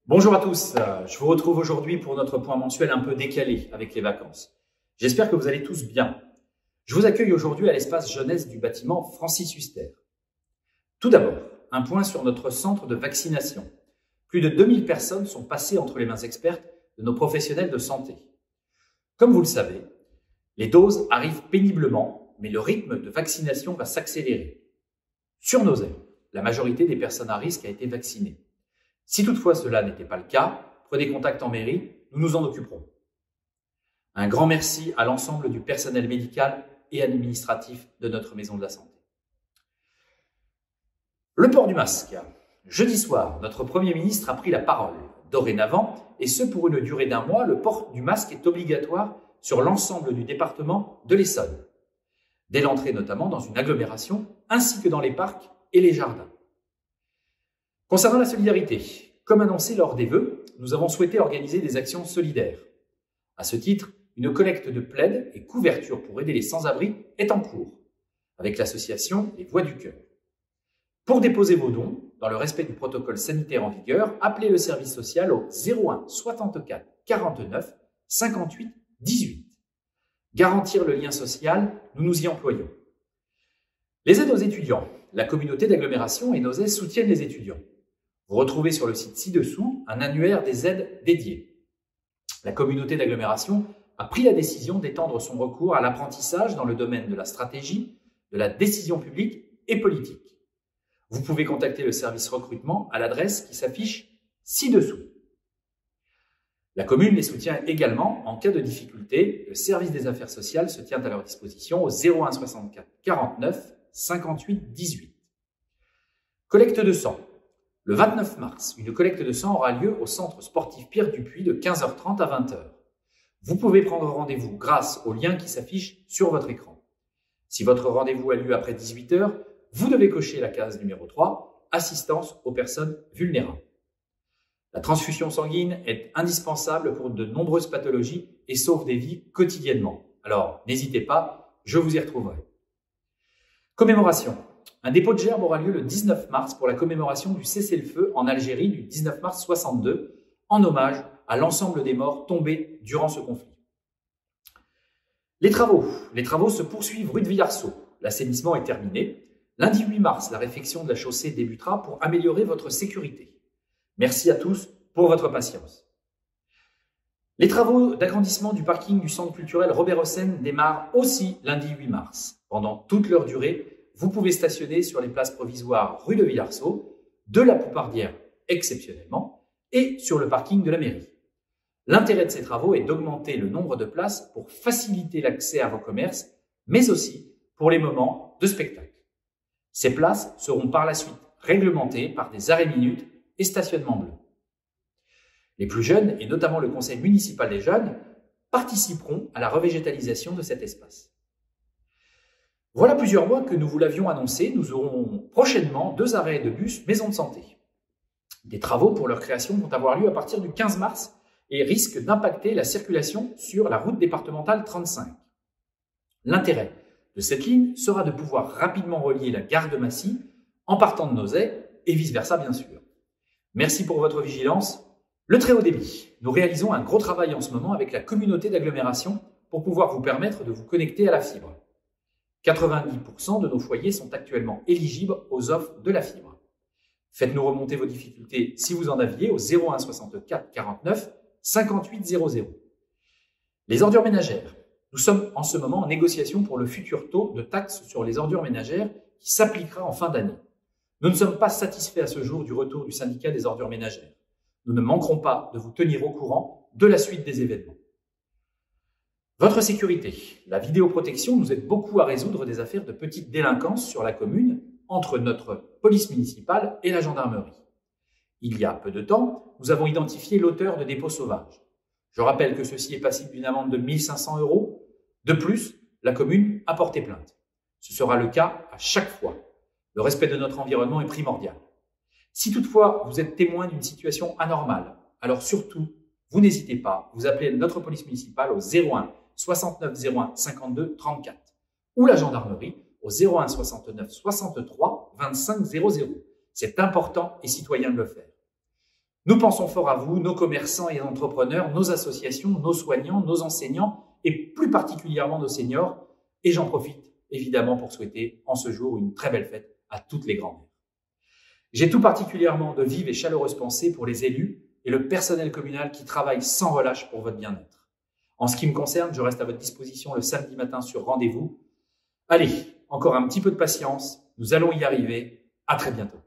Bonjour à tous, je vous retrouve aujourd'hui pour notre point mensuel un peu décalé avec les vacances. J'espère que vous allez tous bien. Je vous accueille aujourd'hui à l'espace jeunesse du bâtiment Francis Huster. Tout d'abord, un point sur notre centre de vaccination. Plus de 2000 personnes sont passées entre les mains expertes de nos professionnels de santé. Comme vous le savez, les doses arrivent péniblement, mais le rythme de vaccination va s'accélérer. Sur nos ailes, la majorité des personnes à risque a été vaccinée. Si toutefois cela n'était pas le cas, prenez contact en mairie, nous nous en occuperons. Un grand merci à l'ensemble du personnel médical et administratif de notre maison de la santé. Le port du masque. Jeudi soir, notre Premier ministre a pris la parole. Dorénavant, et ce pour une durée d'1 mois, le port du masque est obligatoire sur l'ensemble du département de l'Essonne, dès l'entrée notamment dans une agglomération, ainsi que dans les parcs et les jardins. Concernant la solidarité, comme annoncé lors des vœux, nous avons souhaité organiser des actions solidaires. À ce titre, une collecte de plaids et couvertures pour aider les sans-abri est en cours, avec l'association Les Voix du Cœur. Pour déposer vos dons, dans le respect du protocole sanitaire en vigueur, appelez le service social au 01 64 49 58 18. Garantir le lien social, nous nous y employons. Les aides aux étudiants. La communauté d'agglomération et nos aides soutiennent les étudiants. Vous retrouvez sur le site ci-dessous un annuaire des aides dédiées. La communauté d'agglomération a pris la décision d'étendre son recours à l'apprentissage dans le domaine de la stratégie, de la décision publique et politique. Vous pouvez contacter le service recrutement à l'adresse qui s'affiche ci-dessous. La commune les soutient également en cas de difficulté. Le service des affaires sociales se tient à leur disposition au 01 64 49 58 18. Collecte de sang. Le 29 mars, une collecte de sang aura lieu au centre sportif Pierre Dupuis de 15h30 à 20h. Vous pouvez prendre rendez-vous grâce au lien qui s'affiche sur votre écran. Si votre rendez-vous a lieu après 18h, vous devez cocher la case numéro 3, assistance aux personnes vulnérables. La transfusion sanguine est indispensable pour de nombreuses pathologies et sauve des vies quotidiennement. Alors, n'hésitez pas, je vous y retrouverai. Commémoration. Un dépôt de gerbes aura lieu le 19 mars pour la commémoration du cessez-le-feu en Algérie du 19 mars 62, en hommage à l'ensemble des morts tombés durant ce conflit. Les travaux se poursuivent rue de Villarceau. L'assainissement est terminé. Lundi 8 mars, la réfection de la chaussée débutera pour améliorer votre sécurité. Merci à tous pour votre patience. Les travaux d'agrandissement du parking du centre culturel Robert Hossein démarrent aussi lundi 8 mars. Pendant toute leur durée, vous pouvez stationner sur les places provisoires rue de Villarceau, de la Poupardière exceptionnellement, et sur le parking de la mairie. L'intérêt de ces travaux est d'augmenter le nombre de places pour faciliter l'accès à vos commerces, mais aussi pour les moments de spectacle. Ces places seront par la suite réglementées par des arrêts minutes et stationnement bleu. Les plus jeunes, et notamment le conseil municipal des jeunes, participeront à la revégétalisation de cet espace. Voilà plusieurs mois que nous vous l'avions annoncé, nous aurons prochainement 2 arrêts de bus maison de santé. Des travaux pour leur création vont avoir lieu à partir du 15 mars et risquent d'impacter la circulation sur la route départementale 35. L'intérêt de cette ligne sera de pouvoir rapidement relier la gare de Massy en partant de Nozay et vice-versa bien sûr. Merci pour votre vigilance. Le très haut débit. Nous réalisons un gros travail en ce moment avec la communauté d'agglomération pour pouvoir vous permettre de vous connecter à la fibre. 90% de nos foyers sont actuellement éligibles aux offres de la fibre. Faites-nous remonter vos difficultés si vous en aviez au 01 64 49 58 00. Les ordures ménagères. Nous sommes en ce moment en négociation pour le futur taux de taxe sur les ordures ménagères qui s'appliquera en fin d'année. Nous ne sommes pas satisfaits à ce jour du retour du syndicat des ordures ménagères. Nous ne manquerons pas de vous tenir au courant de la suite des événements. Votre sécurité. La vidéoprotection nous aide beaucoup à résoudre des affaires de petite délinquance sur la commune entre notre police municipale et la gendarmerie. Il y a peu de temps, nous avons identifié l'auteur de dépôts sauvages. Je rappelle que ceci est passible d'une amende de 1 500 €. De plus, la commune a porté plainte. Ce sera le cas à chaque fois. Le respect de notre environnement est primordial. Si toutefois vous êtes témoin d'une situation anormale, alors surtout, vous n'hésitez pas, vous appelez notre police municipale au 01 69 01 52 34 ou la gendarmerie au 01 69 63 25 00. C'est important et citoyen de le faire. Nous pensons fort à vous, nos commerçants et entrepreneurs, nos associations, nos soignants, nos enseignants et plus particulièrement nos seniors. Et j'en profite évidemment pour souhaiter en ce jour une très belle fête à toutes les grand-mères. J'ai tout particulièrement de vives et chaleureuses pensées pour les élus et le personnel communal qui travaillent sans relâche pour votre bien-être. En ce qui me concerne, je reste à votre disposition le samedi matin sur rendez-vous. Allez, encore un petit peu de patience, nous allons y arriver. À très bientôt.